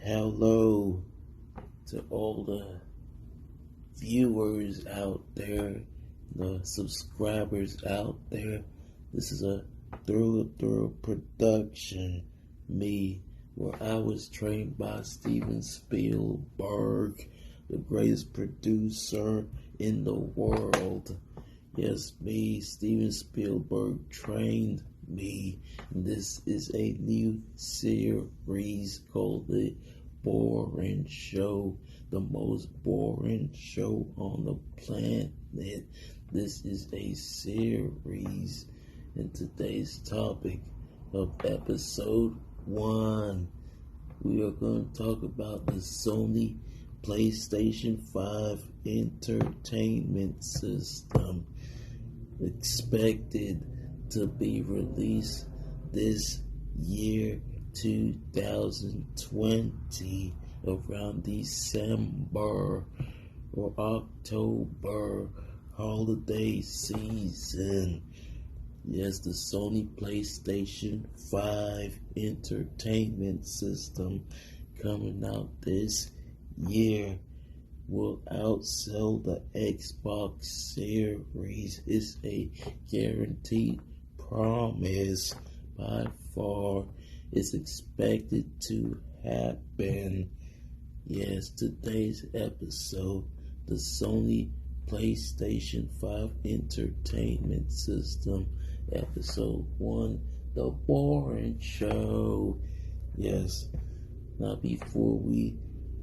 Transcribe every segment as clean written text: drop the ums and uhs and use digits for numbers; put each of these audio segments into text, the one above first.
Hello to all the viewers out there, the subscribers out there. This is a thorough production, where I was trained by Steven Spielberg, the greatest producer in the world. Yes, Steven Spielberg trained me. This is a new series called The Boring Show, the most boring show on the planet. This is a series, and today's topic of episode 1, we are going to talk about the Sony PlayStation 5 entertainment system, expected to be released this year 2020 around December or October holiday season. Yes, the Sony PlayStation 5 entertainment system coming out this year will outsell the Xbox Series. It's a guaranteed promise. By far, it's expected to happen. Yes, today's episode, the Sony PlayStation 5 entertainment system, episode 1, the boring show. Yes, now before we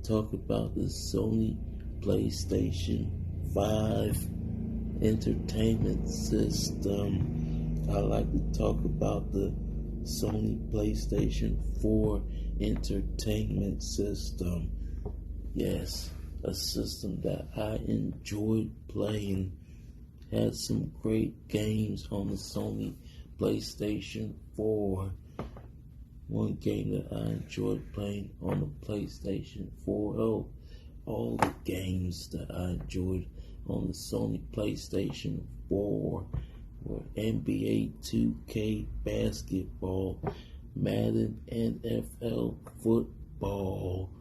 talk about the Sony PlayStation 5 entertainment system, I like to talk about the Sony PlayStation 4 entertainment system. Yes, a system that I enjoyed playing. Had some great games on the Sony PlayStation 4. One game that I enjoyed playing on the PlayStation 4, all the games that I enjoyed on the Sony PlayStation 4 were NBA 2K basketball, Madden NFL football,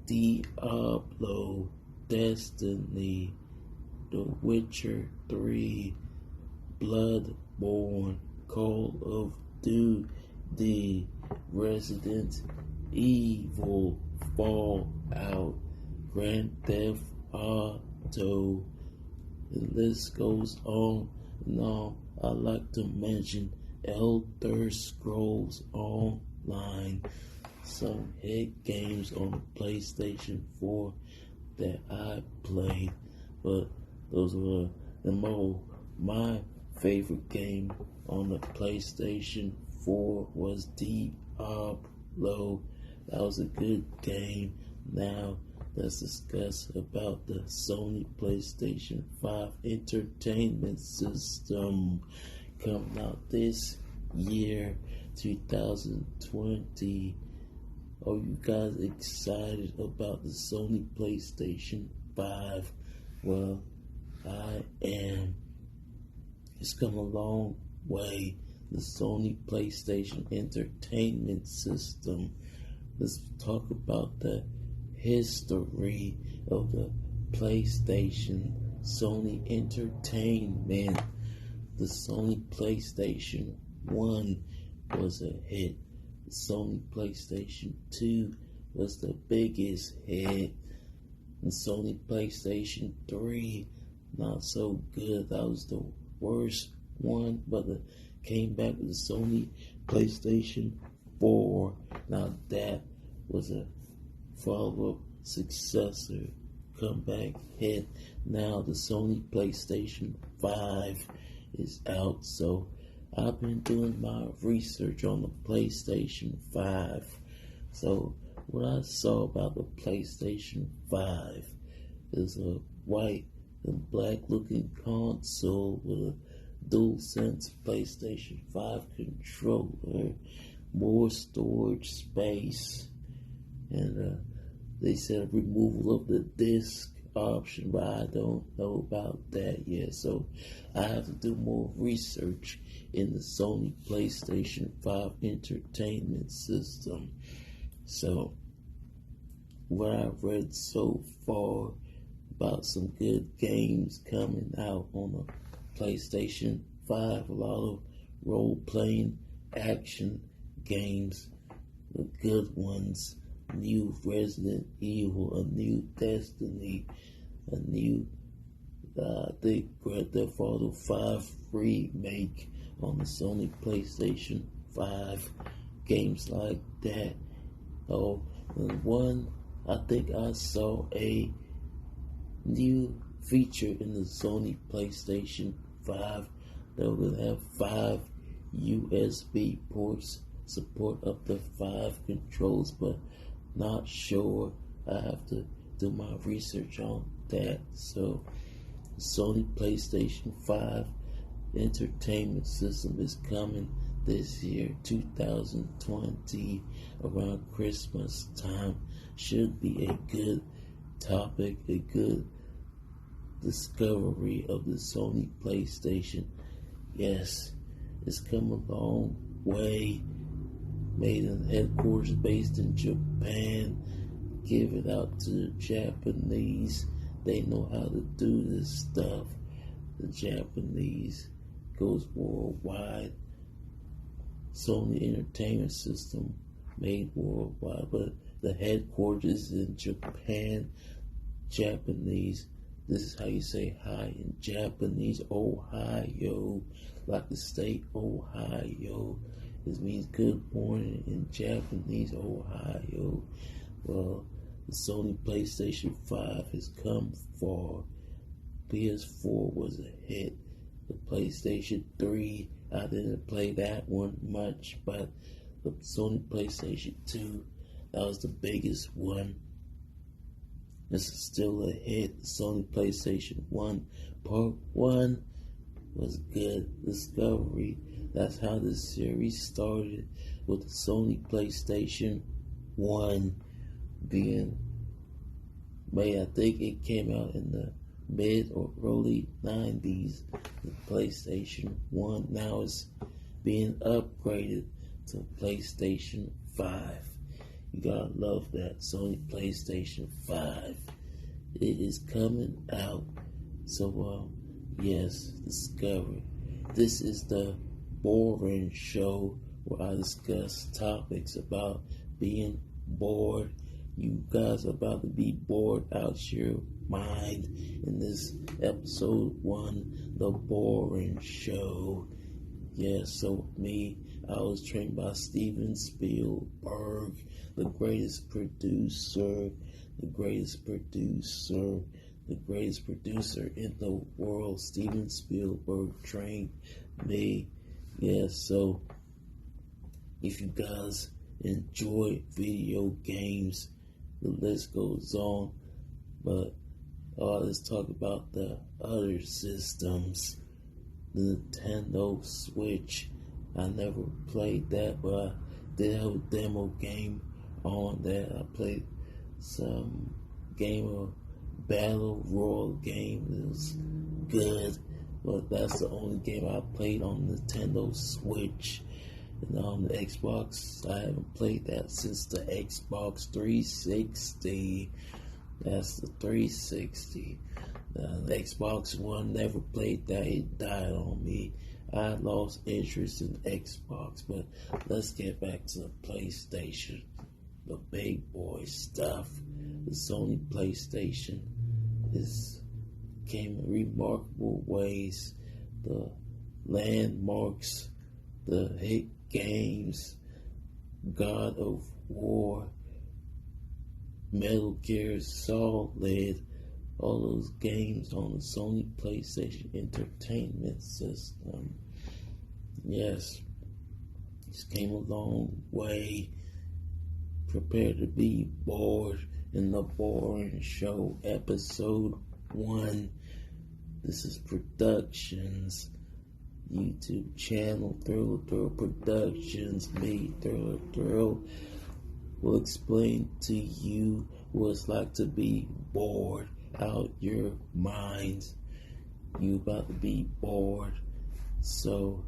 Diablo, Destiny, The Witcher 3, Bloodborne, Call of Duty, Resident Evil, Fallout, Grand Theft Auto. The list goes on and on. I like to mention Elder Scrolls Online, some hit games on the PlayStation 4 that I played, but those were my favorite game on the PlayStation 4 was Diablo. That was a good game. Now let's discuss about the Sony PlayStation 5 entertainment system coming out this year, 2020. Are you guys excited about the Sony PlayStation 5? Well, I am. It's come a long way. The Sony PlayStation entertainment system. Let's talk about the history of the PlayStation Sony Entertainment. The Sony PlayStation 1 was a hit. The Sony PlayStation 2 was the biggest hit. The Sony PlayStation 3, not so good. That was the worst one, but it came back with the Sony PlayStation 4. Now that was a follow-up successor, comeback hit. Now the Sony PlayStation 5 is out, so I've been doing my research on the PlayStation 5. So what I saw about the PlayStation 5 is a white and black looking console with a DualSense PlayStation 5 controller, more storage space, and they said removal of the disc option, but I don't know about that yet. So I have to do more research in the Sony PlayStation 5 entertainment system. So, what I've read so far about some good games coming out on the PlayStation 5, a lot of role-playing action games, the good ones, new Resident Evil, a new Destiny, a new, I think, Grand Theft Auto 5 remake on the Sony PlayStation 5, games like that. Oh, and one, I think I saw a new feature in the Sony PlayStation 5 that will have 5 USB ports, support up to 5 controls, but not sure. I have to do my research on that. So, the Sony PlayStation 5 entertainment system is coming this year, 2020, around Christmas time. Should be a good topic, a good discovery of the Sony PlayStation. Yes, it's come a long way. Made in headquarters based in Japan. Give it out to the Japanese. They know how to do this stuff. The Japanese goes worldwide. Sony Entertainment System made worldwide, but the headquarters in Japan. Japanese. This is how you say hi in Japanese. Ohio, like the state Ohio. This means good morning in Japanese, Ohio. Well, the Sony PlayStation 5 has come far. PS4 was a hit. The PlayStation 3, I didn't play that one much, but the Sony PlayStation 2, that was the biggest one. This is still a hit. The Sony PlayStation 1 Part 1 was good. Discovery. That's how this series started, with the Sony PlayStation 1 being made. I think it came out in the mid or early 90s. The PlayStation 1 now is being upgraded to PlayStation 5. You gotta love that Sony PlayStation 5. It is coming out. So, yes, discover. This is the Boring Show, where I discuss topics about being bored. You guys are about to be bored out your mind in this episode 1, the Boring Show. Yes, so me, I was trained by Steven Spielberg, the greatest producer in the world. Steven Spielberg trained me. Yes, so if you guys enjoy video games, the list goes on. But let's talk about the other systems. The Nintendo Switch. I never played that, but I did have a demo game on that. I played some game of Battle Royale game. It was good, but that's the only game I played on Nintendo Switch. And on the Xbox, I haven't played that since the Xbox 360. That's the 360. The Xbox One, never played that. It died on me. I lost interest in Xbox. But let's get back to the PlayStation. The big boy stuff. The Sony PlayStation came in remarkable ways. The landmarks, the hit games, God of War, Metal Gear Solid, all those games on the Sony PlayStation Entertainment System. Yes, this came a long way. Prepare to be bored in the Boring Show, episode 1. This is Productions, YouTube channel, Thrill Productions, me, Thrill, will explain to you what it's like to be bored out your minds. You about to be bored. So,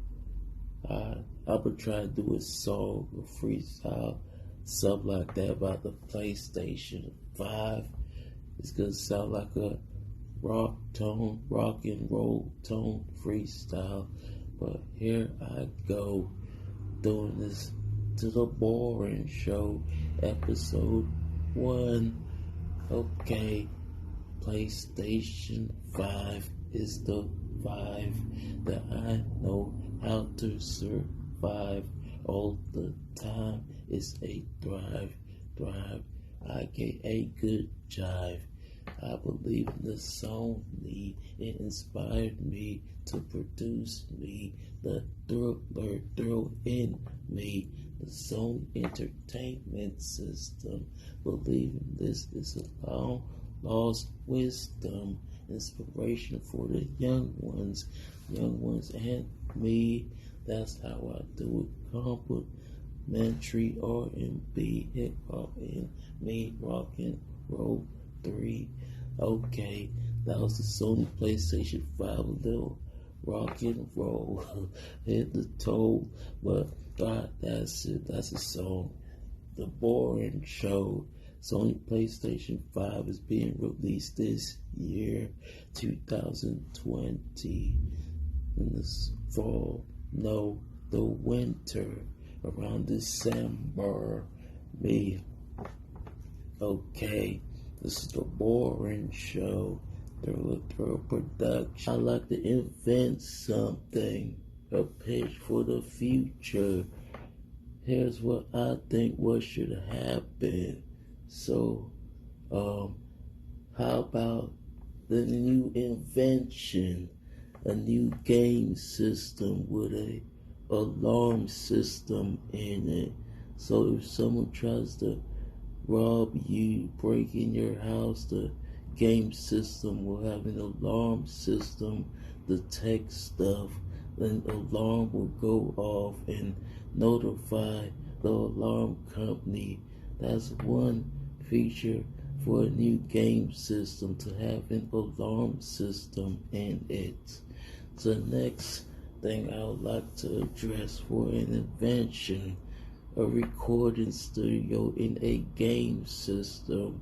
I will try to do a song, a freestyle, stuff like that about the PlayStation 5. It's gonna sound like a rock and roll tone freestyle. But here I go, doing this to the Boring Show, episode 1. Okay, PlayStation 5 is the 5 that I know how to survive all the time. It's a thrive. I get a good jive. I believe in the song me. It inspired me to produce me. The thrill in me. The Sony Entertainment System. Believing this is a long lost wisdom. Inspiration for the young ones and me. That's how I do it. Complimentary R&B, hip hop, and me rock and roll 3. Okay, that was the Sony PlayStation 5, a little rock and roll. Hit the toe, but that's it. That's a song. The Boring Show. Sony PlayStation 5 is being released this year, 2020. In this fall, no, the winter, around December. Me. Okay, this is the Boring Show. Through production. I like to invent something, a pitch for the future. Here's what I think what should happen. So, how about the new invention, a new game system with a alarm system in it. So if someone tries to rob you, break in your house, the game system will have an alarm system, detect stuff, then alarm will go off and notify the alarm company. That's one feature for a new game system, to have an alarm system in it. The next thing I would like to address for an invention, a recording studio in a game system.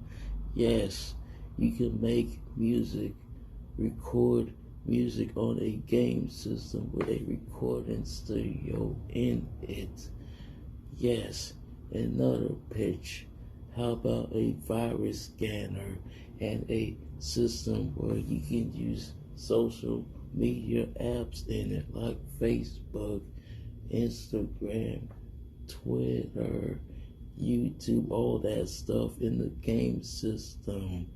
Yes, you can make music, record music on a game system with a recording studio in it. Yes, another pitch. How about a virus scanner and a system where you can use social media apps in it, like Facebook, Instagram, Twitter, YouTube, all that stuff in the game system.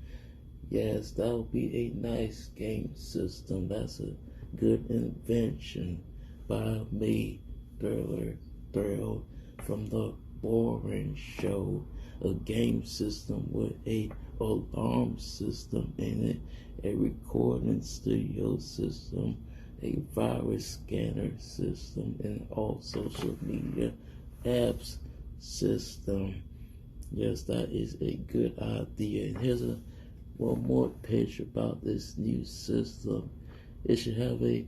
Yes, that would be a nice game system. That's a good invention by me, Thrill, from the Boring Show. A game system with a alarm system in it, a recording studio system, a virus scanner system, and all social media apps system. Yes, that is a good idea. And here's one more pitch about this new system. It should have a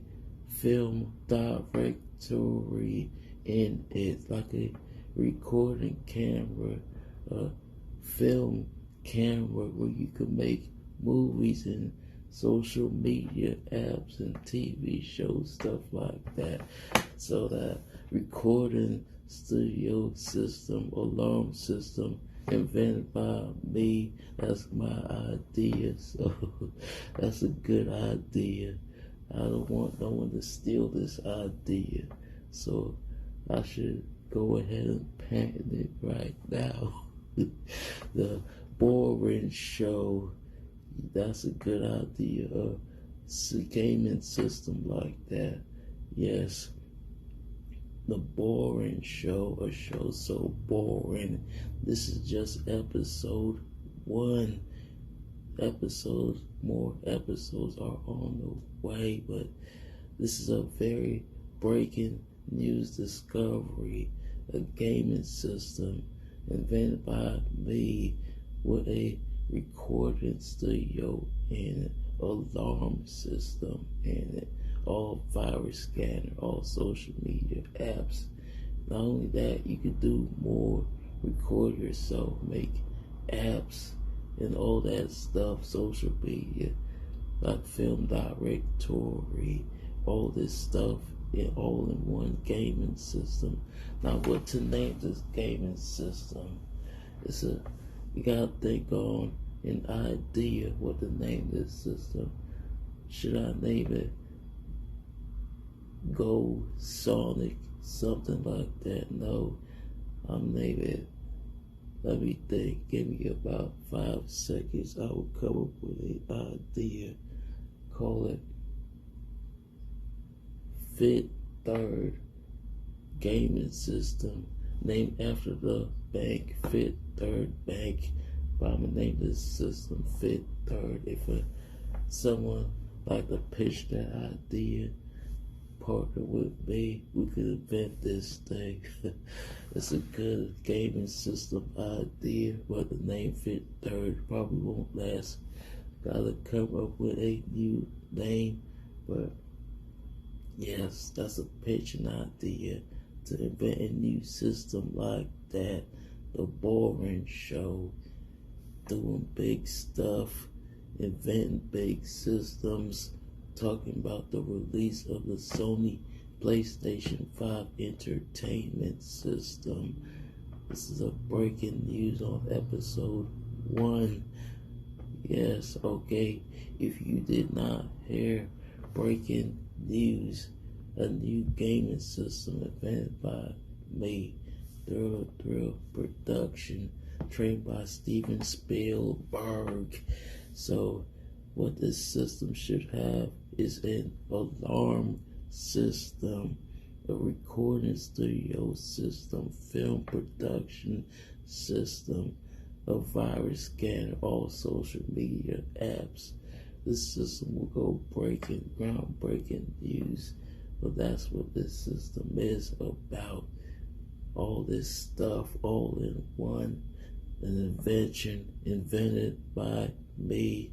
film directory in it, like a recording camera, a film camera where you could make movies and social media apps and TV shows, stuff like that. So that recording studio system, alarm system, invented by me. That's my idea. So that's a good idea. I don't want no one to steal this idea. So I should go ahead and patent it right now. The Boring Show. That's a good idea. A gaming system like that. Yes. The Boring Show, a show so boring. This is just episode 1. More episodes are on the way, but this is a very breaking news discovery. A gaming system invented by me with a recording studio and alarm system in it, all virus scanner, all social media apps. Not only that, you could do more record yourself, make apps and all that stuff, social media, like film directory, all this stuff in all-in-one gaming system. Now, what to name this gaming system? You gotta think on an idea what to name this system. Should I name it Go Sonic, something like that? No, I'm naming it. Let me think. Give me about 5 seconds. I will come up with an idea. Call it Fit Third Gaming System, named after the bank Fit Third Bank. But I'm gonna name this system Fit Third. If someone like to pitch that idea, partner with me, we could invent this thing. It's a good gaming system idea, but the name Fit Third probably won't last. Gotta come up with a new name, but yes, that's a pitching idea to invent a new system like that. The Boring Show, doing big stuff, inventing big systems, talking about the release of the Sony PlayStation 5 entertainment system. This is a breaking news on episode 1. Yes, okay, if you did not hear breaking news, a new gaming system invented by me, Thrill Production, trained by Steven Spielberg. So what this system should have is an alarm system, a recording studio system, film production system, a virus scanner, all social media apps. This system will go groundbreaking news. But that's what this system is about. All this stuff, all in one, an invention invented by me,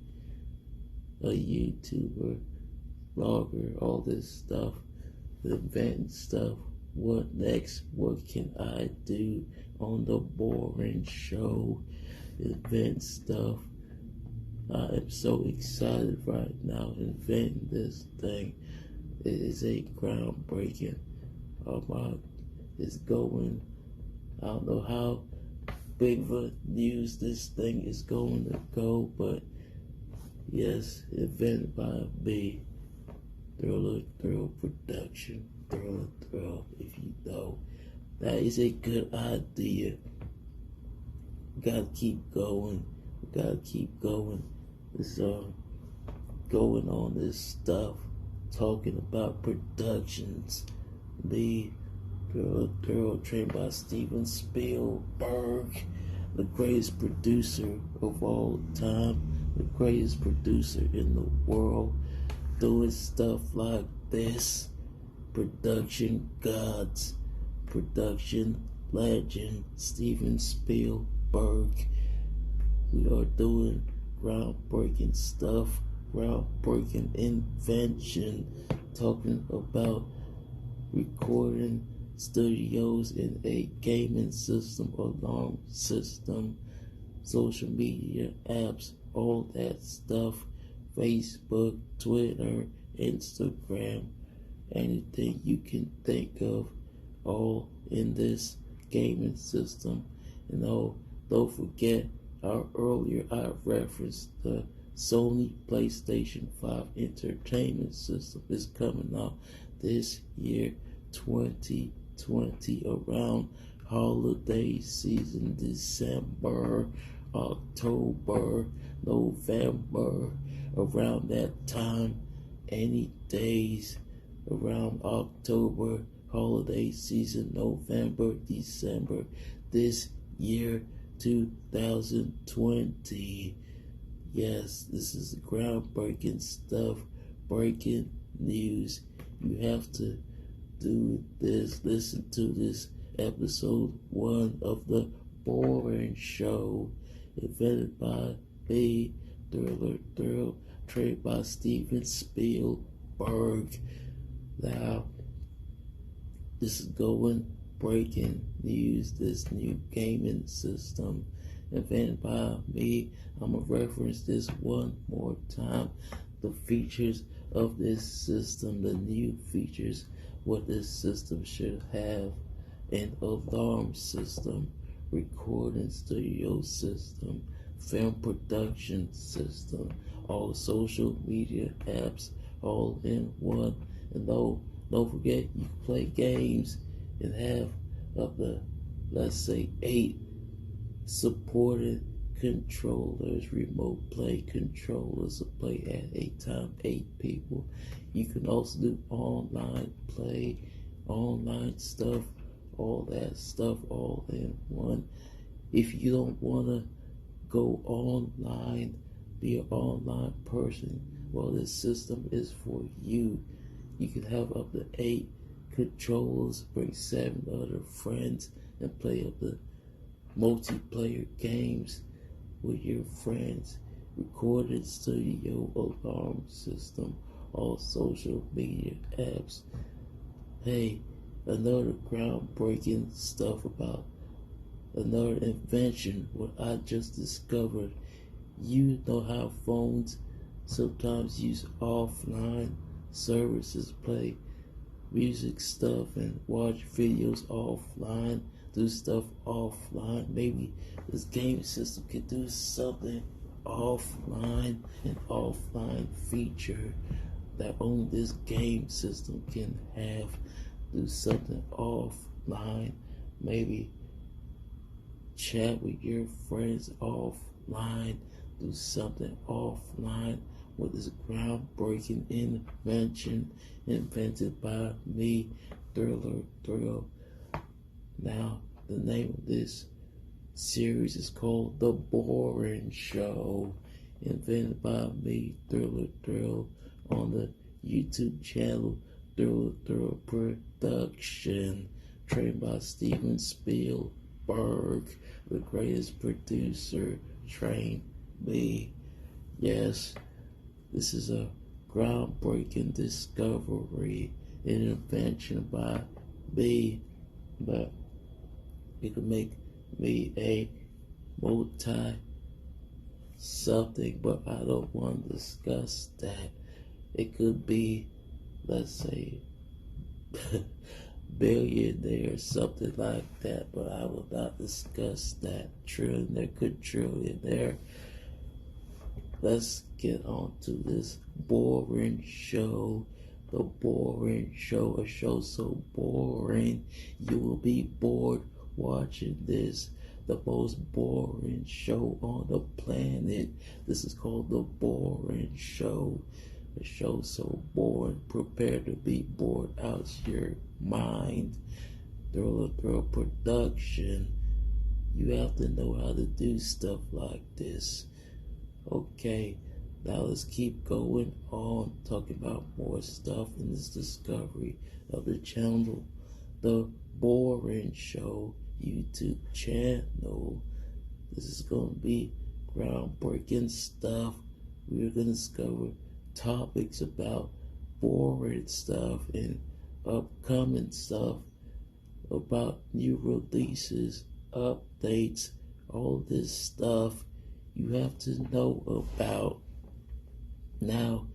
a YouTuber, blogger, all this stuff, inventing stuff. What next? What can I do on the Boring Show? Invent stuff. I am so excited right now inventing this thing. It is a groundbreaking. It's going. I don't know how big of a news this thing is going to go, but yes, invented by me. Thrill Production. Thrill, if you know. That is a good idea. We gotta keep going. This going on this stuff, talking about productions. Me, Thrill, trained by Steven Spielberg, the greatest producer of all time, the greatest producer in the world, doing stuff like this. Production gods, production legend, Steven Spielberg. We are doing groundbreaking stuff, groundbreaking invention, talking about recording studios in a gaming system, alarm system, social media apps, all that stuff, Facebook, Twitter, Instagram, anything you can think of, all in this gaming system. And don't forget, earlier I referenced the Sony PlayStation 5 entertainment system is coming out this year, 2020, around holiday season, December, October, November, around that time, any days around October, holiday season, November, December, this year, 2020. Yes, this is groundbreaking stuff, breaking news. You have to do this, listen to this episode 1 of the Boring Show, invented by me, Thrill, trained by Steven Spielberg. Now, this is going breaking news. This new gaming system invented by me. I'm gonna reference this one more time. The features of this system, the new features, what this system should have: an alarm system, recording studio system, film production system, all social media apps all in one. And don't forget, you can play games and have up to, let's say, 8 supported controllers, remote play controllers to play at a time, 8 people. You can also do online play, online stuff, all that stuff all in one. If you don't want to go online, be an online person, well, this system is for you. You can have up to 8 controllers, bring 7 other friends, and play up to multiplayer games with your friends. Recorded studio alarm system, all social media apps. Hey, another groundbreaking stuff about another invention, what I just discovered. You know how phones sometimes use offline services, play music stuff and watch videos offline, do stuff offline. Maybe this game system could do something offline, an offline feature that only this game system can have. Do something offline, maybe chat with your friends offline, do something offline with this groundbreaking invention invented by me, Thriller Thrill. Now, the name of this series is called The Boring Show, invented by me, Thriller Thrill, on the YouTube channel Thriller Thrill Production, trained by Steven Spielberg, the greatest producer, trained me. Yes, this is a groundbreaking discovery, an invention by me, but it could make me a multi something, but I don't want to discuss that. It could be, let's say, billionaire, something like that, but I will not discuss that. Trillionaire, quadrillionaire. Let's get on to this boring show. The Boring Show, a show so boring you will be bored watching this. The most boring show on the planet. This is called The Boring Show. A show so boring, prepare to be bored out your mind. Thriller Thrill Production. You have to know how to do stuff like this. Okay, now let's keep going on, talking about more stuff in this discovery of the channel, The Boring Show YouTube channel. This is going to be groundbreaking stuff. We're going to discover topics about boring stuff and upcoming stuff, about new releases, updates, all this stuff you have to know about. Now,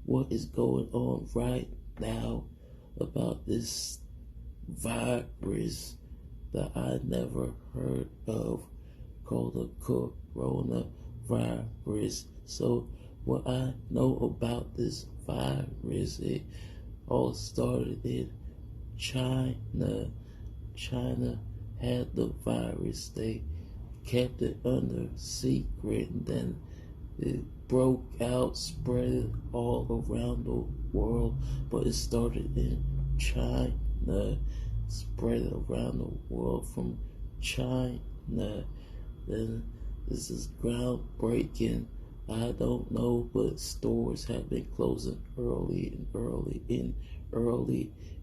what is going on right now about this virus that I never heard of, called the coronavirus? So what I know about this virus, it all started in China. China had the virus. They kept it under secret, and then it broke out, spread it all around the world. But it started in China, spread it around the world from China. Then this is groundbreaking. I don't know, but stores have been closing early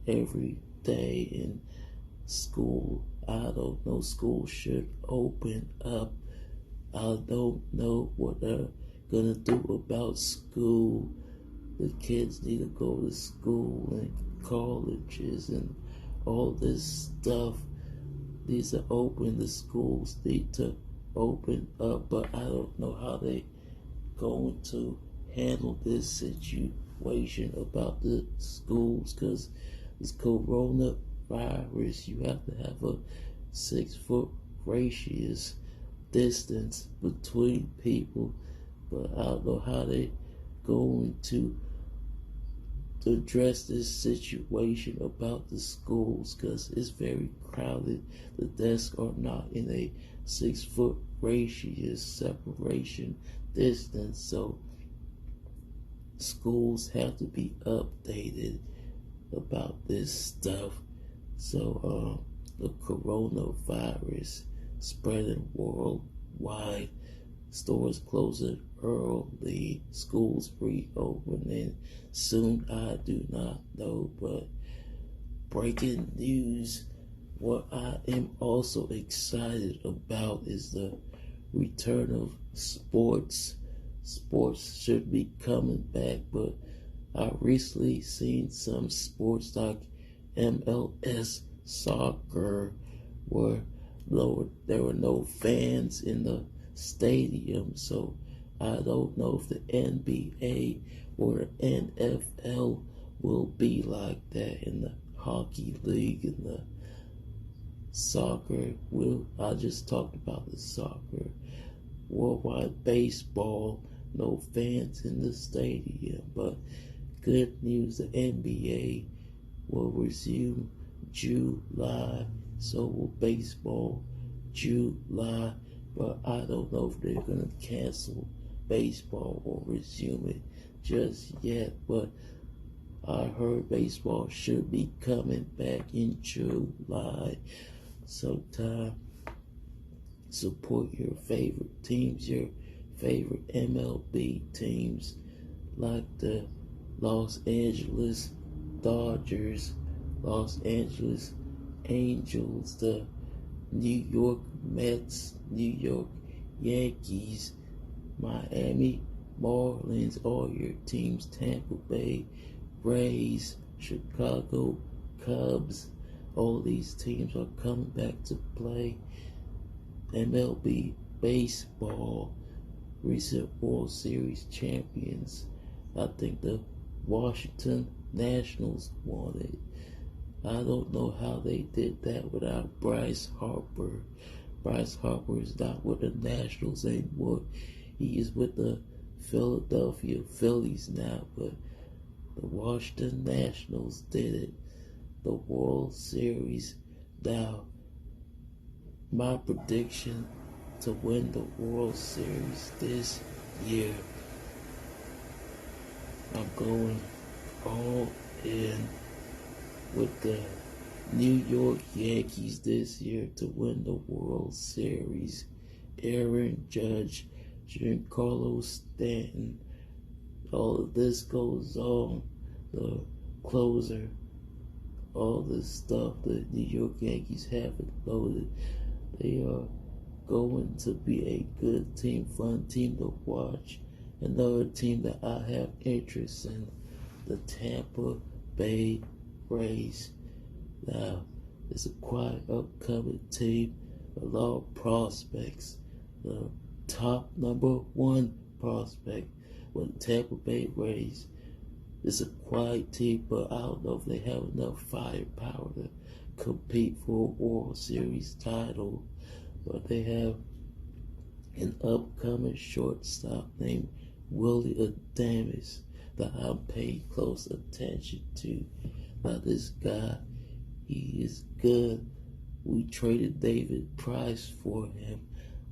every day. In school, I don't know, school should open up. I don't know what they're gonna do about school. The kids need to go to school and colleges and all this stuff. needs to open. The schools need to open up, but I don't know how they going to handle this situation about the schools, because this coronavirus, you have to have a 6 foot radius distance between people, but I don't know how they going to address this situation about the schools, because it's very crowded. The desks are not in a 6 foot radius separation distance, so schools have to be updated about this stuff. So the coronavirus spreading worldwide, stores closing early, schools reopening soon, I do not know. But breaking news, what I am also excited about is the return of sports. Sports should be coming back, but I recently seen some sports like MLS soccer where there were no fans in the stadium, so I don't know if the NBA or the NFL will be like that in the hockey league and the soccer. I just talked about the soccer. Worldwide baseball, no fans in the stadium, but good news, the NBA will resume July, so will baseball July, but I don't know if they're going to cancel baseball or resume it just yet, but I heard baseball should be coming back in July sometime. Support your favorite teams, your favorite MLB teams, like the Los Angeles Dodgers, Los Angeles Angels, the New York Mets, New York Yankees, Miami Marlins, all your teams, Tampa Bay Rays, Chicago Cubs, all these teams are coming back to play. MLB baseball, recent World Series champions. I think the Washington Nationals won it. I don't know how they did that without Bryce Harper. Bryce Harper is not with the Nationals anymore. He is with the Philadelphia Phillies now, but the Washington Nationals did it. The World Series. Now, my prediction to win the World Series this year, I'm going all in with the New York Yankees this year to win the World Series. Aaron Judge, Giancarlo Stanton, all of this goes on. The closer, all this stuff the New York Yankees have it loaded. They are going to be a good team, fun team to watch. Another team that I have interest in, the Tampa Bay Rays. Now, it's a quite upcoming team, a lot of prospects. The top #1 prospect with Tampa Bay Rays. It's a quiet team, but I don't know if they have enough firepower to compete for a World Series title. But they have an upcoming shortstop named Willie Adames that I'm paying close attention to. Now this guy, he is good. We traded David Price for him,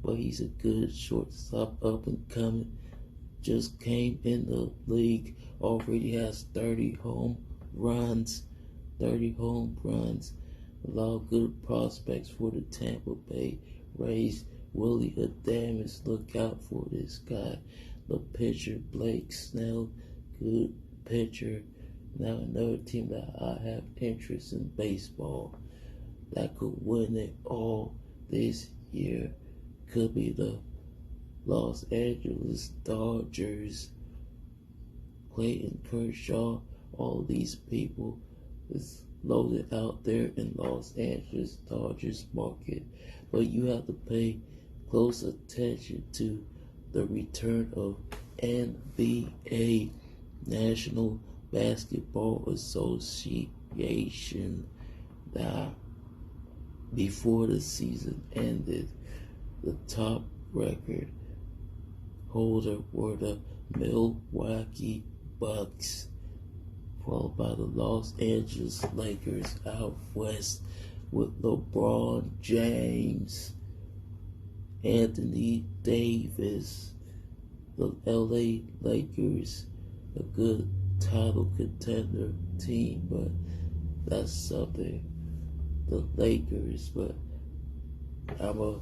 but he's a good shortstop, up and coming. Just came in the league, already has 30 home runs. A lot of good prospects for the Tampa Bay Rays. Willie Adames, look out for this guy. The pitcher, Blake Snell, good pitcher. Now another team that I have interest in baseball that could win it all this year could be the Los Angeles Dodgers. Clayton Kershaw, all these people. It's loaded out there in Los Angeles Dodgers market, but you have to pay close attention to the return of NBA, National Basketball Association. Now, before the season ended, the top record holder were the Milwaukee Bucks, followed by the Los Angeles Lakers out west with LeBron James, Anthony Davis, the LA Lakers, a good title contender team, but that's something. The Lakers, but I'm a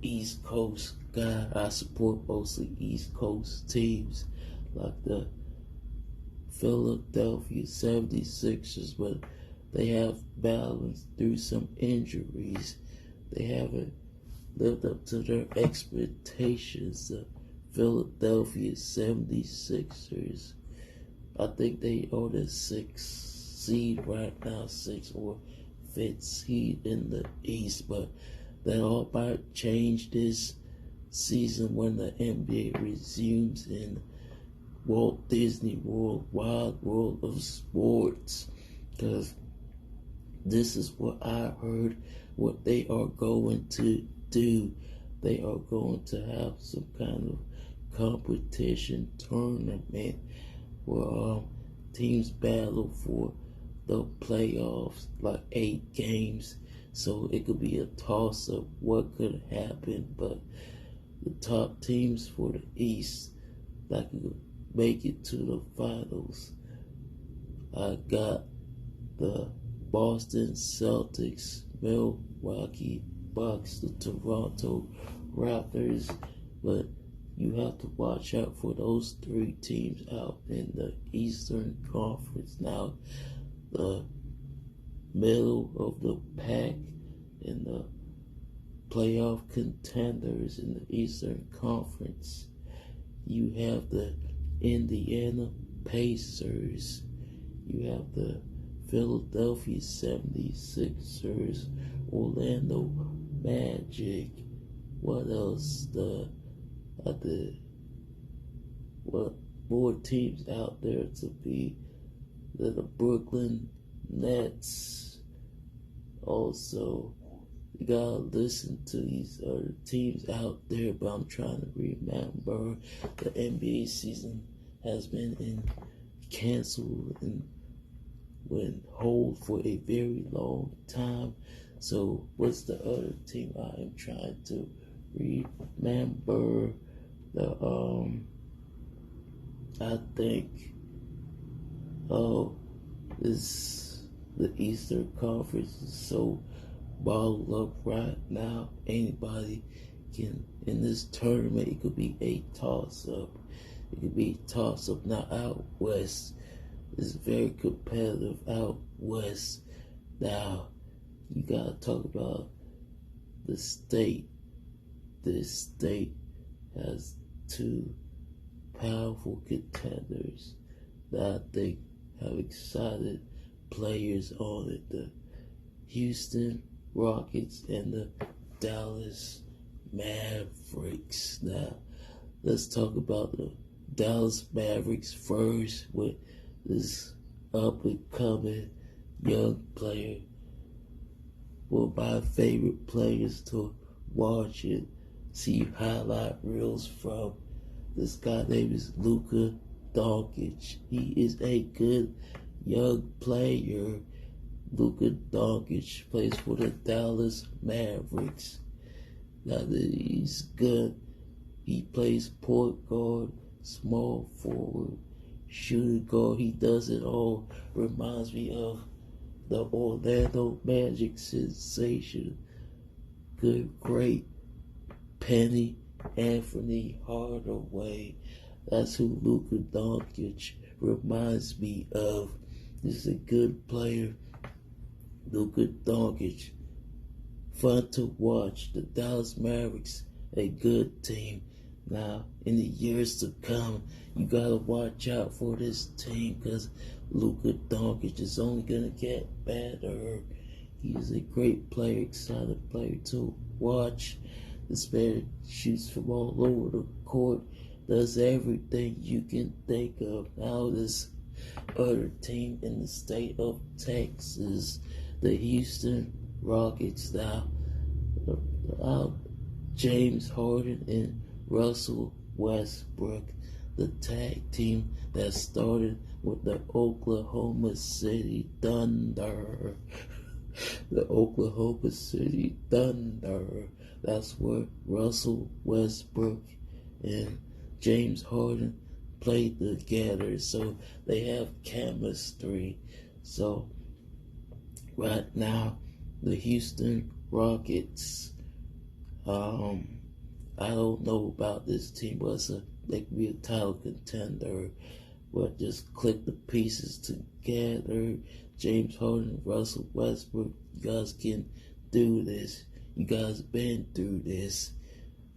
East Coast guy. I support mostly East Coast teams like the Philadelphia 76ers, but they have balanced through some injuries. They haven't lived up to their expectations. The Philadelphia 76ers, I think they are the 6th seed right now, 6th or 5th seed in the East, but that all might change this season when the NBA resumes in Walt Disney World, Wild World of Sports, because this is what I heard, what they are going to do. They are going to have some kind of competition tournament where teams battle for the playoffs, like 8 games, so it could be a toss-up what could happen, but the top teams for the East that could make it to the finals, I got the Boston Celtics, Milwaukee Bucks, the Toronto Raptors, but you have to watch out for those 3 teams out in the Eastern Conference. Now, the middle of the pack in the playoff contenders in the Eastern Conference, you have the Indiana Pacers, you have the Philadelphia 76ers, Orlando Magic, what else? What more teams out there to be? The Brooklyn Nets. Also, you gotta listen to these other teams out there, but I'm trying to remember. The NBA season has been canceled and went hold for a very long time. So what's the other team I am trying to remember? I think the Eastern Conference is so bottled up right now. Anybody can, in this tournament, it could be a toss-up. It could be a toss-up. Now, out west is very competitive out west. Now, you gotta talk about the state. This state has 2 powerful contenders that I think have excited players on it. The Houston Rockets and the Dallas Mavericks. Now, let's talk about the Dallas Mavericks first with this up-and-coming young player. One of my favorite players to watch and see highlight reels from. This guy name is Luka Doncic. He is a good young player. Luka Doncic plays for the Dallas Mavericks. Now he's good. He plays point guard, small forward, shooting guard. He does it all. Reminds me of the Orlando Magic sensation. Great Penny Anthony Hardaway. That's who Luka Doncic reminds me of. This is a good player. Luka Doncic. Fun to watch. The Dallas Mavericks, a good team. Now, in the years to come, you gotta watch out for this team because Luka Doncic is only gonna get better. He's a great player, excited player to watch. This man shoots from all over the court, does everything you can think of. Now, this other team in the state of Texas, the Houston Rockets, now, James Harden and Russell Westbrook, the tag team that started with the Oklahoma City Thunder. The Oklahoma City Thunder. That's where Russell Westbrook and James Harden played together, so they have chemistry. So right now, the Houston Rockets, I don't know about this team, but they could be a title contender. But just click the pieces together. James Harden, Russell Westbrook, you guys can do this. You guys been through this.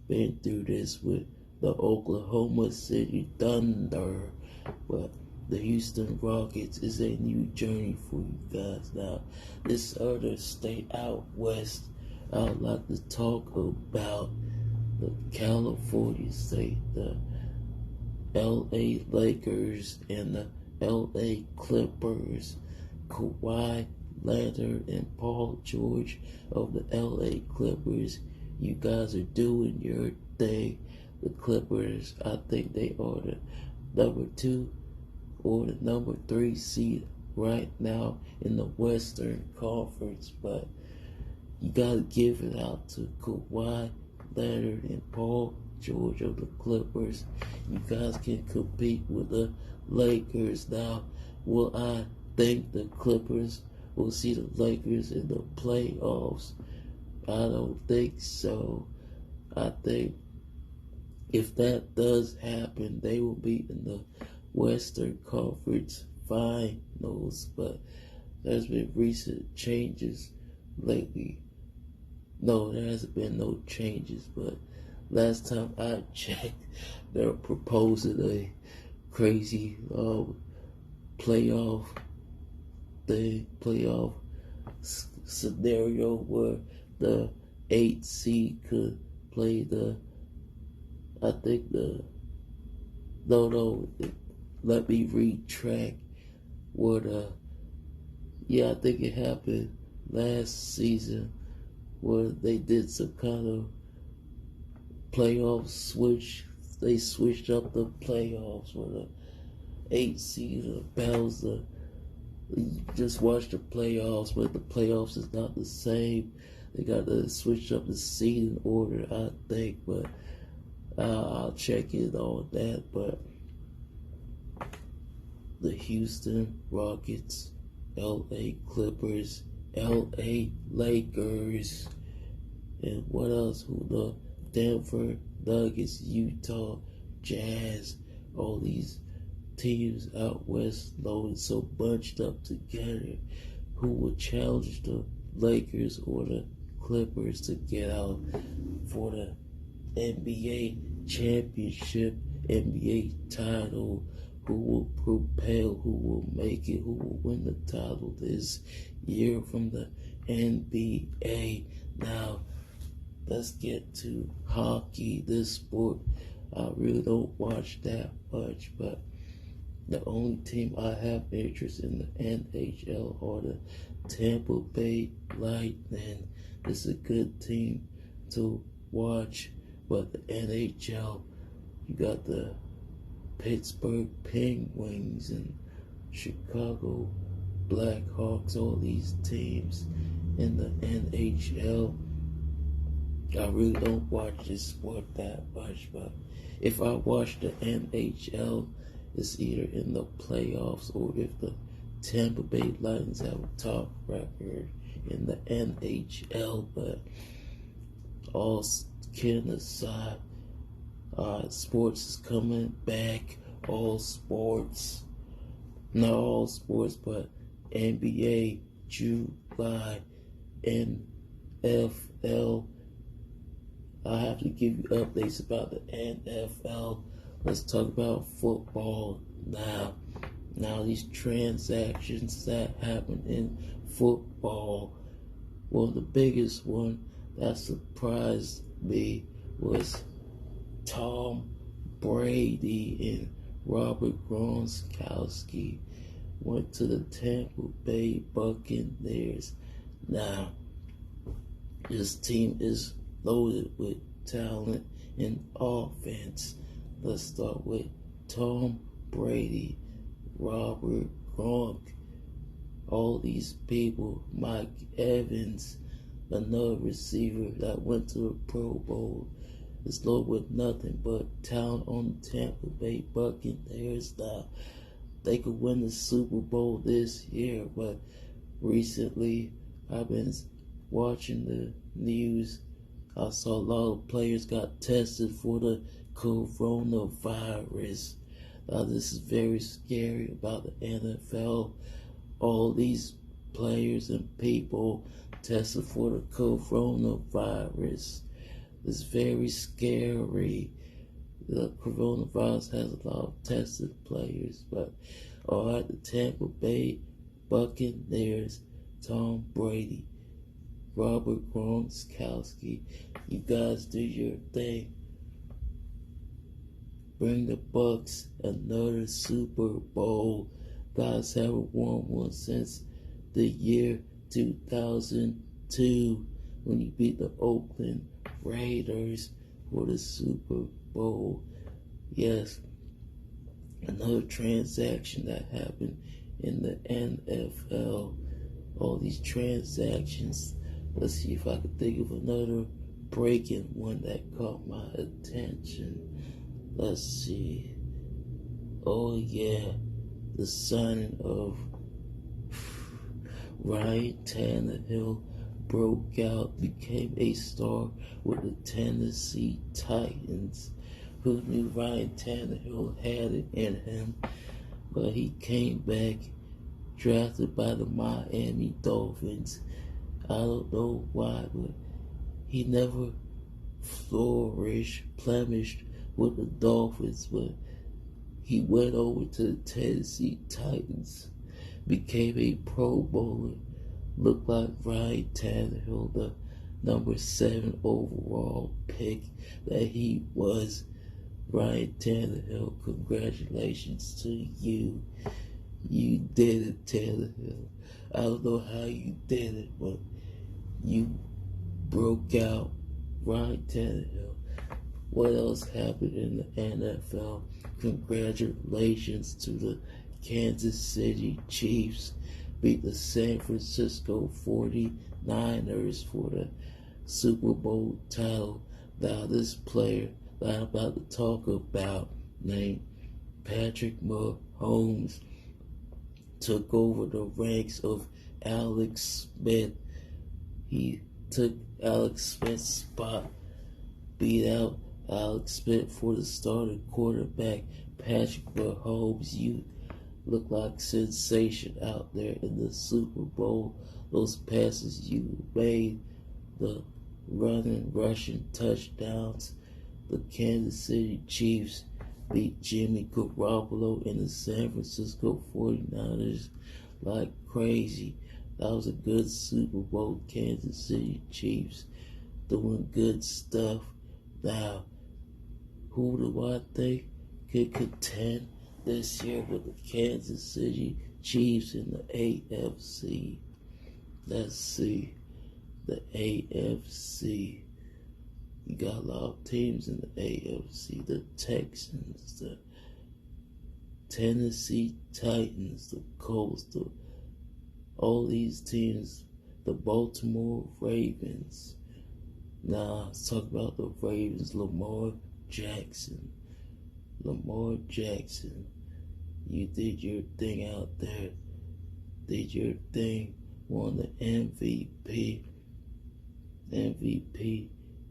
Been through this with the Oklahoma City Thunder. But the Houston Rockets is a new journey for you guys. Now, this other state out west, I would like to talk about the California state, the LA Lakers and the LA Clippers. Kawhi Leonard and Paul George of the LA Clippers. You guys are doing your thing. The Clippers, I think they are the number 2 or the number 3 seed right now in the Western Conference, but you gotta give it out to Kawhi Leonard and Paul George of the Clippers. You guys can compete with the Lakers. Now, will I think the Clippers will see the Lakers in the playoffs? I don't think so. I think if that does happen, they will be in the Western Conference Finals. But there's been recent changes lately. No, there hasn't been no changes, but last time I checked, they were proposing a crazy playoff scenario where the 8 seed could play let me retract I think it happened last season where they did some kind of playoff switch. They switched up the playoffs where the 8 seed battles you just watch the playoffs, but the playoffs is not the same. They got to switch up the seeding order, I think, but I'll check it on that. But the Houston Rockets, LA Clippers, LA Lakers, and what else? The Denver Nuggets, Utah Jazz, all these teams out west loaded so bunched up together. Who will challenge the Lakers or the Clippers to get out for the NBA championship, NBA title? Who will propel, who will make it, who will win the title this year from the NBA? Now, let's get to hockey, this sport. I really don't watch that much, but the only team I have interest in the NHL are the Tampa Bay Lightning. It's a good team to watch, but the NHL, you got the Pittsburgh Penguins and Chicago Blackhawks, all these teams in the NHL. I really don't watch this sport that much, but if I watch the NHL, it's either in the playoffs or if the Tampa Bay Lightning have a top record in the NHL. But all kidding aside, sports is coming back. All sports, not all sports, but NBA, July, NFL, I have to give you updates about the NFL. Let's talk about football now. Now these transactions that happen in football. Well, the biggest one that surprised me was Tom Brady and Robert Gronkowski went to the Tampa Bay Buccaneers. Now, this team is loaded with talent and offense. Let's start with Tom Brady, Robert Gronk, all these people, Mike Evans, another receiver that went to the Pro Bowl. It's loaded with nothing but talent on the Tampa Bay Buccaneers. Now, they could win the Super Bowl this year, but recently I've been watching the news. I saw a lot of players got tested for the coronavirus. Now, this is very scary about the NFL. All these players and people tested for the coronavirus. It's very scary. The coronavirus has a lot of tested players, but all right, the Tampa Bay Buccaneers, Tom Brady, Robert Gronkowski, you guys do your thing. Bring the Bucks another Super Bowl. Guys haven't won one since the year 2002 when you beat the Oakland Raiders for the Super Bowl. Yes, another transaction that happened in the NFL. All these transactions. Let's see if I can think of another breaking one that caught my attention. Let's see. Oh yeah, the signing of Ryan Tannehill broke out, became a star with the Tennessee Titans. Who knew Ryan Tannehill had it in him? But he came back, drafted by the Miami Dolphins. I don't know why, but he never blemished with the Dolphins, but he went over to the Tennessee Titans, became a Pro Bowler, looked like Ryan Tannehill, the number 7 overall pick that he was. Ryan Tannehill, congratulations to you. You did it, Tannehill. I don't know how you did it, but you broke out. Ryan Tannehill. What else happened in the NFL? Congratulations to the Kansas City Chiefs. Beat the San Francisco 49ers for the Super Bowl title. Now this player that I'm about to talk about, named Patrick Mahomes, took over the ranks of Alex Smith. He took Alex Smith's spot, beat out Alex Smith for the starting quarterback. Patrick Mahomes, you look like sensation out there in the Super Bowl. Those passes you made, the running, rushing touchdowns. The Kansas City Chiefs beat Jimmy Garoppolo and the San Francisco 49ers like crazy. That was a good Super Bowl. Kansas City Chiefs doing good stuff. Now, who do I think could contend this year with the Kansas City Chiefs in the AFC? Let's see. The AFC. You got a lot of teams in the AFC. The Texans, the Tennessee Titans, the Colts, all these teams, the Baltimore Ravens. Now, let's talk about the Ravens. Lamar Jackson, you did your thing out there. Did your thing, won the MVP.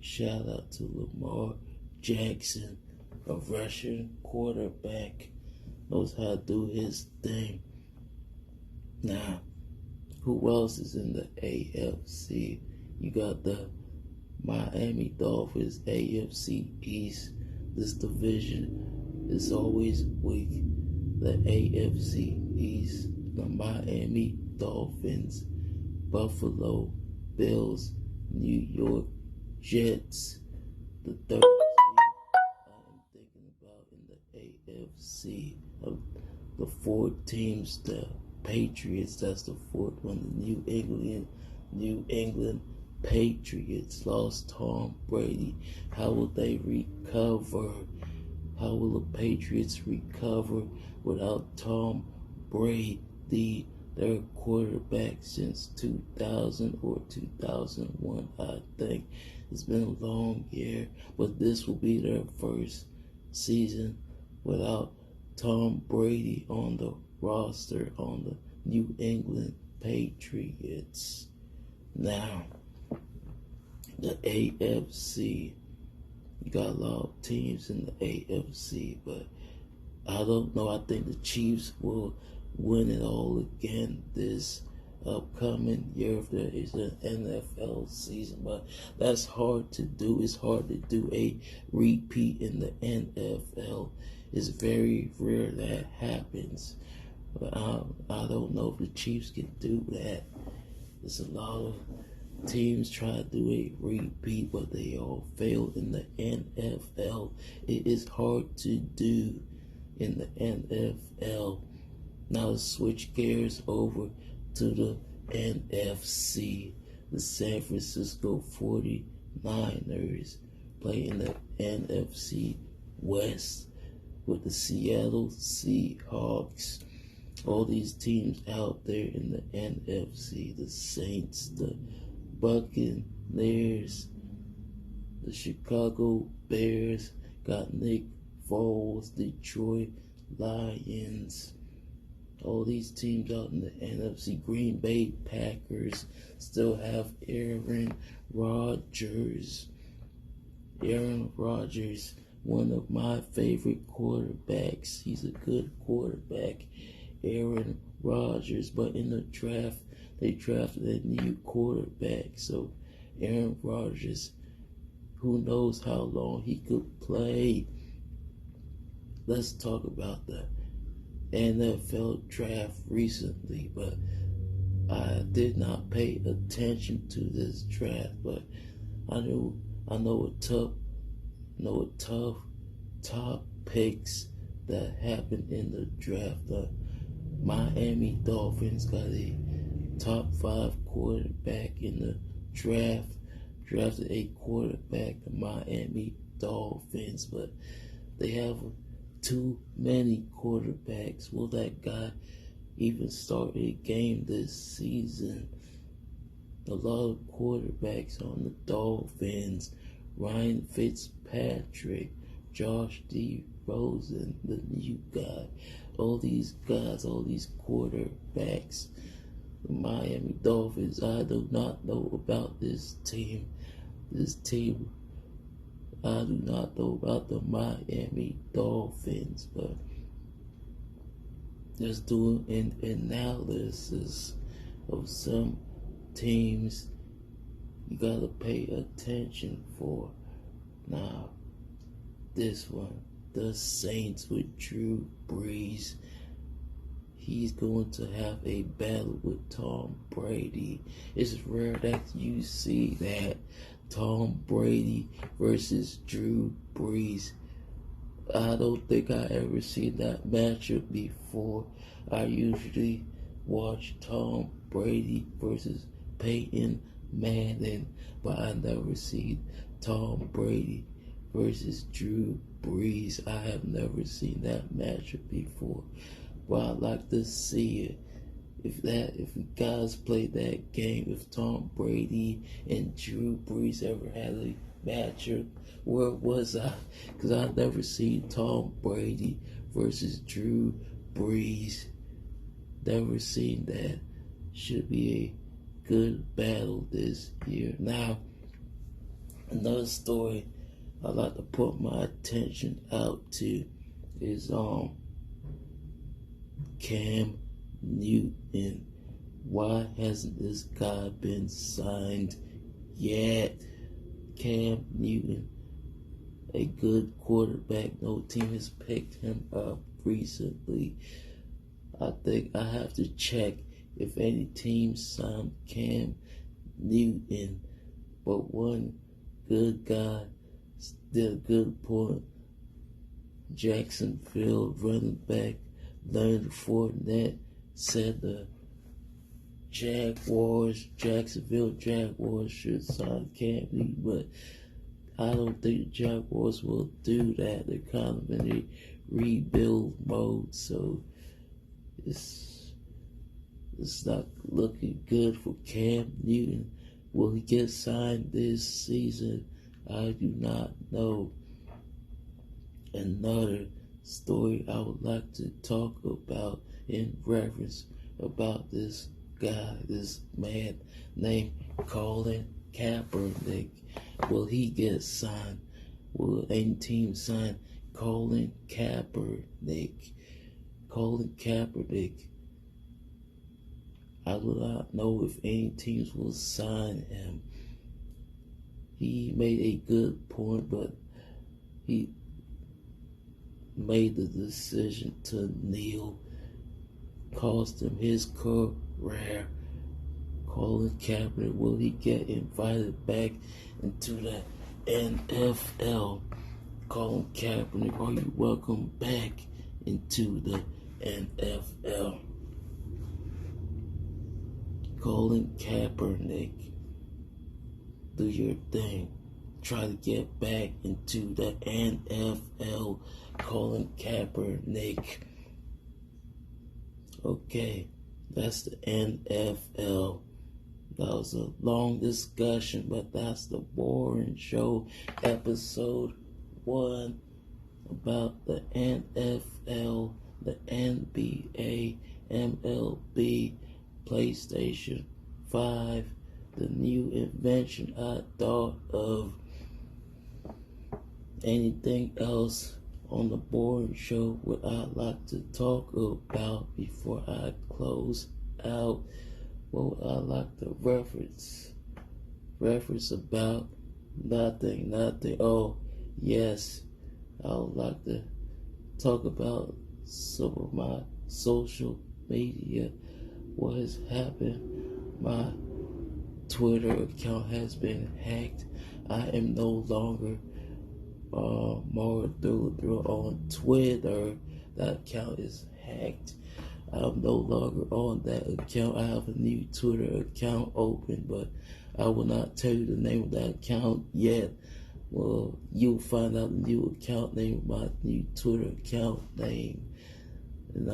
Shout out to Lamar Jackson, a Russian quarterback, knows how to do his thing. Now, who else is in the AFC? You got the Miami Dolphins, AFC East. This division is always weak. The AFC East, the Miami Dolphins, Buffalo Bills, New York Jets. The third team I am thinking about in the AFC of the four teams, the Patriots, that's the fourth one, the New England Patriots lost Tom Brady. How will they recover? How will the Patriots recover without Tom Brady, their quarterback since 2000 or 2001, I think? It's been a long year, but this will be their first season without Tom Brady on the roster on the New England Patriots. Now, the AFC, you got a lot of teams in the AFC, but I don't know. I think the Chiefs will win it all again this upcoming year if there is an NFL season, but that's hard to do. It's hard to do a repeat in the NFL. It's very rare that happens, but I don't know if the Chiefs can do that. There's a lot of teams try to do a repeat, but they all fail in the NFL. It is hard to do in the NFL. Now let's switch gears over to the NFC. The San Francisco 49ers play in the NFC West with the Seattle Seahawks. All these teams out there in the NFC, the Saints, the Buccaneers, the Chicago Bears, got Nick Foles, Detroit Lions. All these teams out in the NFC, Green Bay Packers still have Aaron Rodgers. Aaron Rodgers, one of my favorite quarterbacks. He's a good quarterback, Aaron Rodgers. But in the draft, they drafted a new quarterback. So Aaron Rodgers, who knows how long he could play. Let's talk about the NFL draft recently, but I did not pay attention to this draft, but I know a tough top picks that happened in the draft. The Miami Dolphins got a top 5 quarterback in the draft, drafted a quarterback, the Miami Dolphins, but they have too many quarterbacks. Will that guy even start a game this season? A lot of quarterbacks on the Dolphins. Ryan Fitzpatrick, Josh D. Rosen, the new guy. All these guys, all these quarterbacks. The Miami Dolphins, I do not know about this team. I do not know about the Miami Dolphins, but just doing an analysis of some teams you gotta pay attention for. Now, this one, the Saints with Drew Brees. He's going to have a battle with Tom Brady. It's rare that you see that. Tom Brady versus Drew Brees. I don't think I ever seen that matchup before. I usually watch Tom Brady versus Peyton Manning, but I never seen Tom Brady versus Drew Brees. I have never seen that matchup before, but I'd like to see it. If guys played that game, if Tom Brady and Drew Brees ever had a matchup, where was I? Because I've never seen Tom Brady versus Drew Brees. Never seen that. Should be a good battle this year. Now, another story I'd like to put my attention out to is Cam Newton. Why hasn't this guy been signed yet? Cam Newton a good quarterback? No team has picked him up recently. I think I have to check if any team signed Cam Newton. But one good guy did a good point. Jacksonville running back Leonard Fournette said the Jacksonville Jaguars should sign Cam Newton, but I don't think the Jaguars will do that. They're kind of in a rebuild mode, so it's not looking good for Cam Newton. Will he get signed this season? I do not know. Another story I would like to talk about in reference about this guy, this man named Colin Kaepernick. Will he get signed? Will any team sign Colin Kaepernick? Colin Kaepernick. I do not know if any teams will sign him. He made a good point, but he made the decision to kneel, cost him his career. Colin Kaepernick, will he get invited back into the NFL? Colin Kaepernick, are you welcome back into the NFL? Colin Kaepernick, do your thing. Try to get back into the NFL. Colin Kaepernick. Okay, that's the NFL. That was a long discussion, but that's the Boring Show, episode 1, about the NFL, the NBA, MLB, PlayStation 5, the new invention I thought of. Anything else on the Boring Show would I like to talk about before I close out? What would I like to reference? Reference about nothing. Oh, yes. I would like to talk about some of my social media. What has happened? My Twitter account has been hacked. I am no longer more through on Twitter. That account is hacked. I'm no longer on that account. I have a new Twitter account open, but I will not tell you the name of that account yet. Well, you'll find out the new account name, my new Twitter account name. And that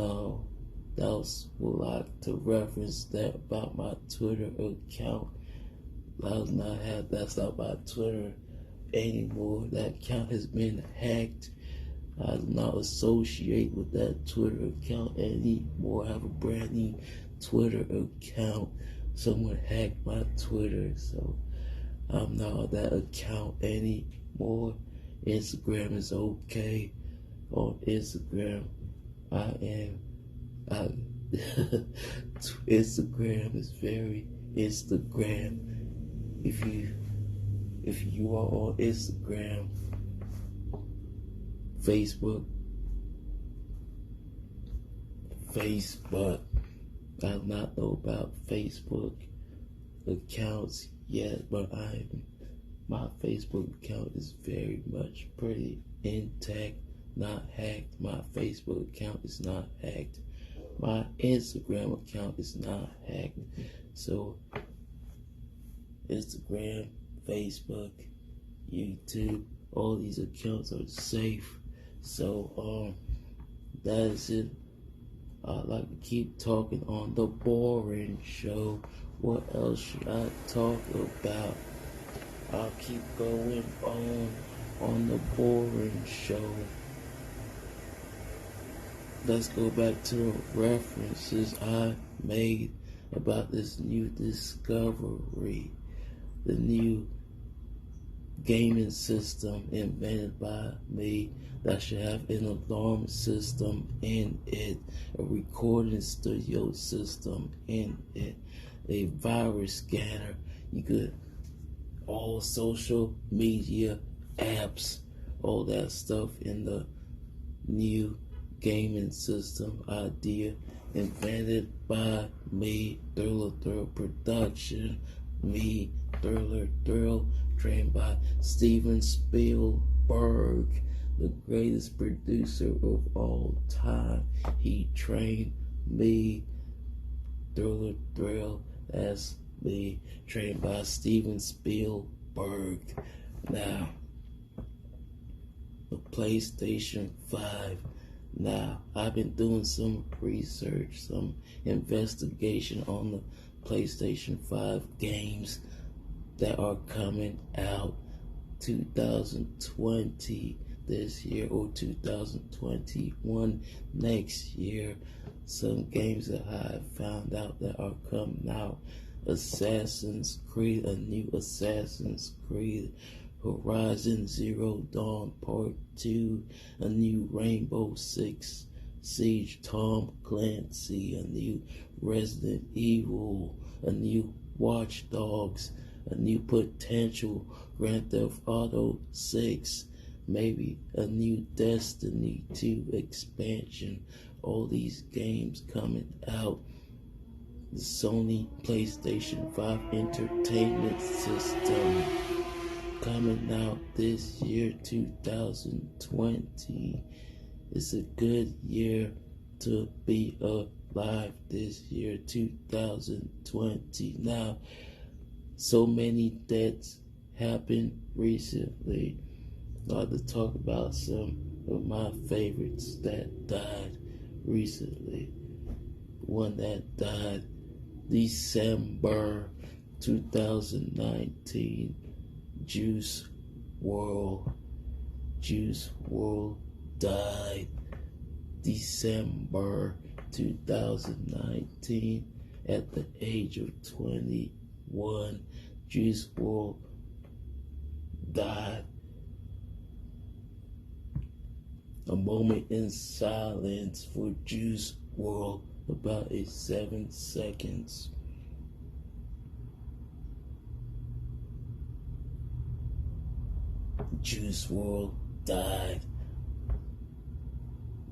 was what I like to reference that about my Twitter account. That's not my Twitter anymore. That account has been hacked. I do not associate with that Twitter account anymore. I have a brand new Twitter account. Someone hacked my Twitter, so I'm not on that account anymore. Instagram is okay. On Instagram, Instagram is very Instagram. If you are on Instagram, Facebook, I do not know about Facebook accounts yet, but my Facebook account is very much pretty intact, not hacked. My Facebook account is not hacked. My Instagram account is not hacked. So Instagram, Facebook, YouTube, all these accounts are safe. So that is it. I'd like to keep talking on the Boring Show. What else should I talk about? I'll keep going on the Boring Show. Let's go back to the references I made about this new discovery, the new gaming system invented by me that should have an alarm system in it, a recording studio system in it, a virus scanner. You could all social media apps, all that stuff in the new gaming system idea invented by me, Thriller Thrill Production, me, Thriller Thrill, trained by Steven Spielberg, the greatest producer of all time. He trained me, Thriller Thrill, that's me, trained by Steven Spielberg. Now, the PlayStation 5. Now, I've been doing some research, some investigation on the PlayStation 5 games that are coming out 2020 this year or 2021 next year. Some games that I have found out that are coming out: Assassin's Creed, a new Assassin's Creed, Horizon Zero Dawn Part 2, a new Rainbow Six Siege, Tom Clancy, a new Resident Evil, a new Watch Dogs, a new potential Grand Theft Auto 6, maybe a new Destiny 2 expansion. All these games coming out. The Sony PlayStation 5 Entertainment System coming out this year, 2020. It's a good year to be alive this year, 2020. Now, so many deaths happened recently. I'd like to talk about some of my favorites that died recently. One that died December 2019, Juice WRLD. Juice WRLD died December 2019 at the age of 21. Juice WRLD died. A moment in silence for Juice WRLD, about 7 seconds. Juice WRLD died.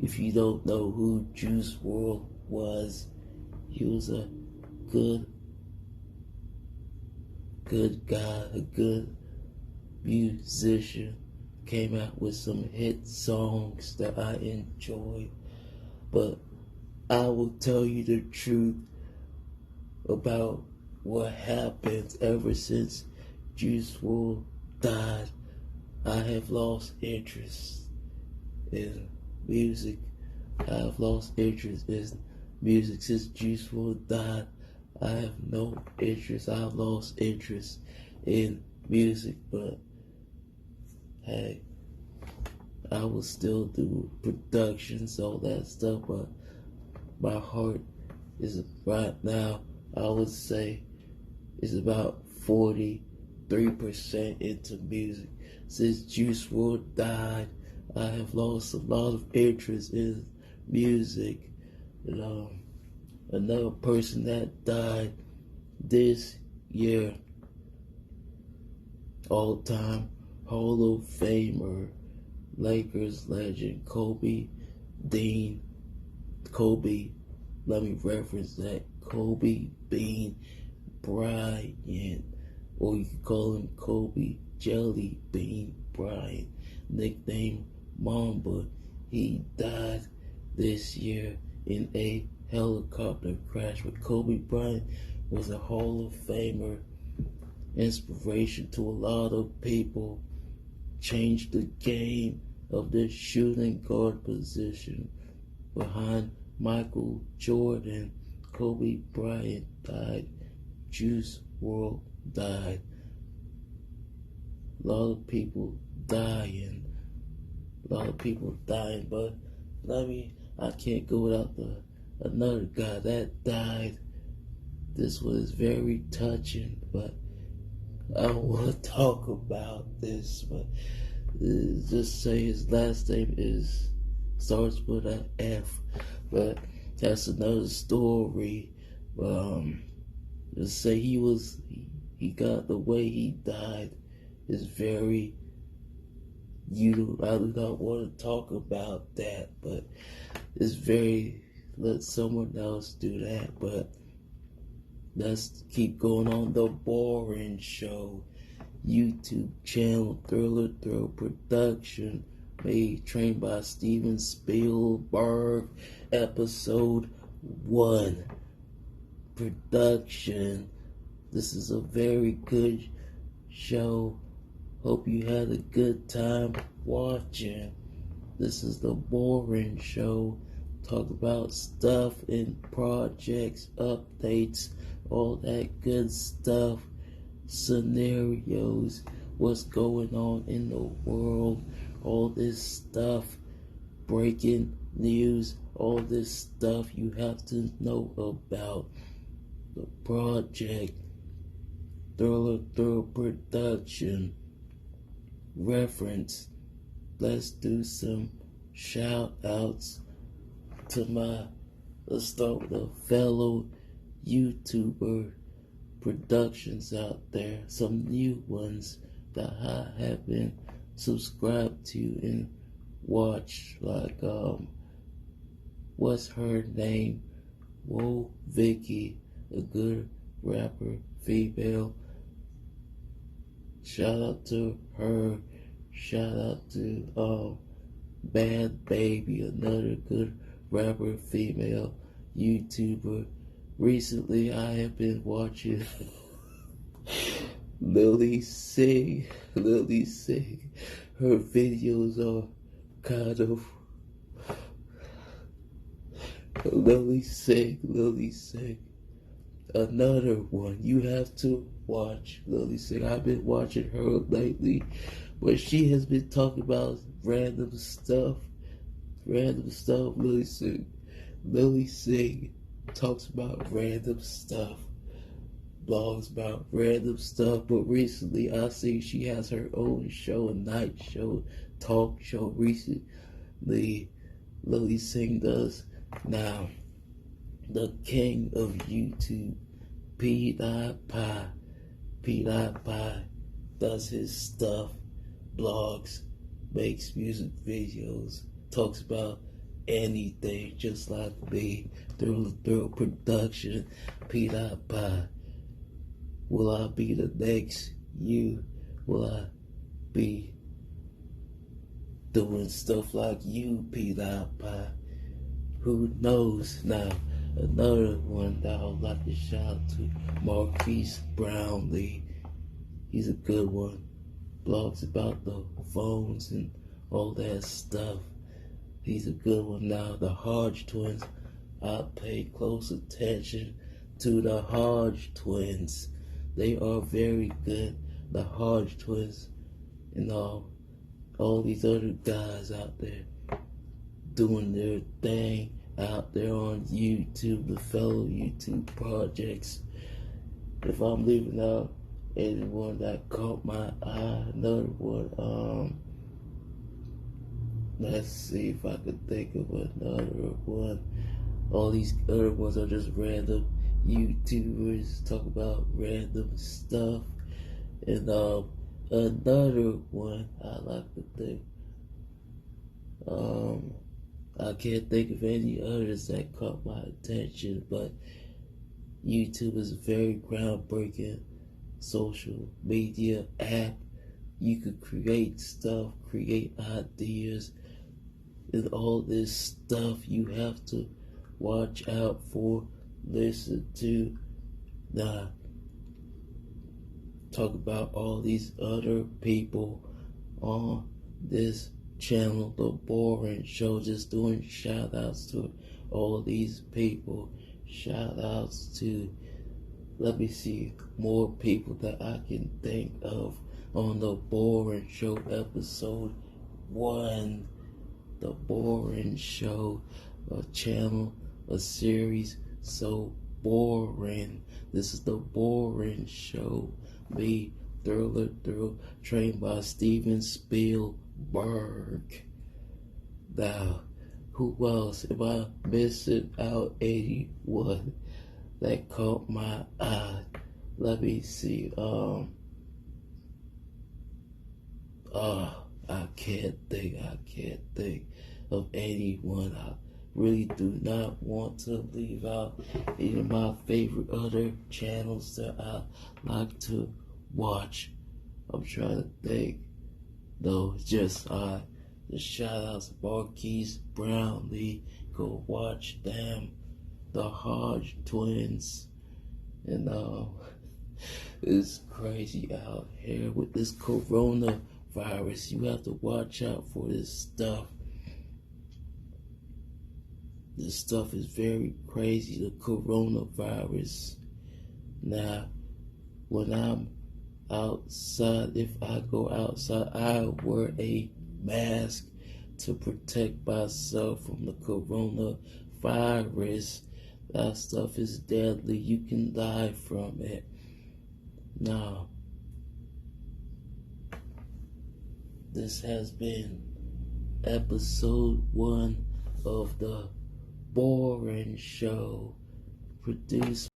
If you don't know who Juice WRLD was, he was a good guy, a good musician. Came out with some hit songs that I enjoy. But I will tell you the truth about what happened ever since Juice WRLD died. I have lost interest in music. I have lost interest in music since Juice WRLD died. I have no interest. I've lost interest in music, but hey, I will still do productions, all that stuff, but my heart is right now, I would say, is about 43% into music. Since Juice WRLD died, I have lost a lot of interest in music. Another person that died this year, all-time Hall of Famer, Lakers legend Kobe, let me reference that, Kobe Bean Bryant, or you can call him Kobe Jelly Bean Bryant, nicknamed Mamba. He died this year in a helicopter crash. But Kobe Bryant was a Hall of Famer, inspiration to a lot of people, changed the game of the shooting guard position behind Michael Jordan. Kobe Bryant died. Juice WRLD died. A lot of people dying. But I can't go without another guy that died. This was very touching, but I don't want to talk about this, but just say his last name starts with an F, but that's another story. Just say he was He got the way he died is very. I do not want to talk about that, but it's very. Let someone else do that, but let's keep going on the Boring Show. YouTube channel, Thriller Thrill Production, trained by Steven Spielberg, episode 1 production. This is a very good show. Hope you had a good time watching. This is the Boring Show. Talk about stuff and projects, updates, all that good stuff. Scenarios, what's going on in the world, all this stuff, breaking news, all this stuff you have to know about. The project, Thriller Thrill Production, reference. Let's do some shout outs to let's start with a fellow YouTuber productions out there, some new ones that I have been subscribed to and watched, like what's her name? Whoa, Vicky, a good rapper, female. Shout out to her. Shout out to Bad Baby, another good rapper, female YouTuber. Recently, I have been watching Lily sing. Her videos are kind of Lily sing. Another one you have to watch. Lily sing. I've been watching her lately, but she has been talking about random stuff. Lily sing. Talks about random stuff, blogs about random stuff, but recently I see she has her own show, a night show, talk show recently. Lily Singh does. Now, the king of YouTube, PewDiePie does his stuff, blogs, makes music videos, talks about anything, just like me. Thrill Production, PewDiePie. Will I be the next you? Will I be doing stuff like you, PewDiePie? Who knows? Now, another one that I would like to shout out to, Marquise Brownlee. He's a good one. Blogs about the phones and all that stuff. He's a good one. Now, the Hodge twins, I pay close attention to the Hodge twins. They are very good. The Hodge twins and all these other guys out there doing their thing out there on YouTube, the fellow YouTube projects. If I'm leaving out anyone that caught my eye, another one, let's see if I could think of another one. All these other ones are just random YouTubers talk about random stuff. And another one I like to think. I can't think of any others that caught my attention, but YouTube is a very groundbreaking social media app. You could create stuff, create ideas, and all this stuff you have to watch out for, listen to. Now, talk about all these other people on this channel, The Boring Show, just doing shout outs to all these people. Shout outs to, let me see, more people that I can think of on The Boring Show, episode 1. The Boring Show, a channel, a series so boring. This is The Boring Show. Me, Thriller Thrill, trained by Steven Spielberg. Now, who else? Am I missing out anyone that caught my eye? let me see. I can't think of anyone. I really do not want to leave out any of my favorite other channels that I like to watch. I'm trying to think. No, just shout outs to Marquise Brownlee. Go watch them, the Hodge twins, and it's crazy out here with this coronavirus. You have to watch out for this stuff. This stuff is very crazy, the coronavirus. Now, when I'm outside, if I go outside, I wear a mask to protect myself from the coronavirus. That stuff is deadly. You can die from it. Now, this has been episode 1 of the Boring Show, produced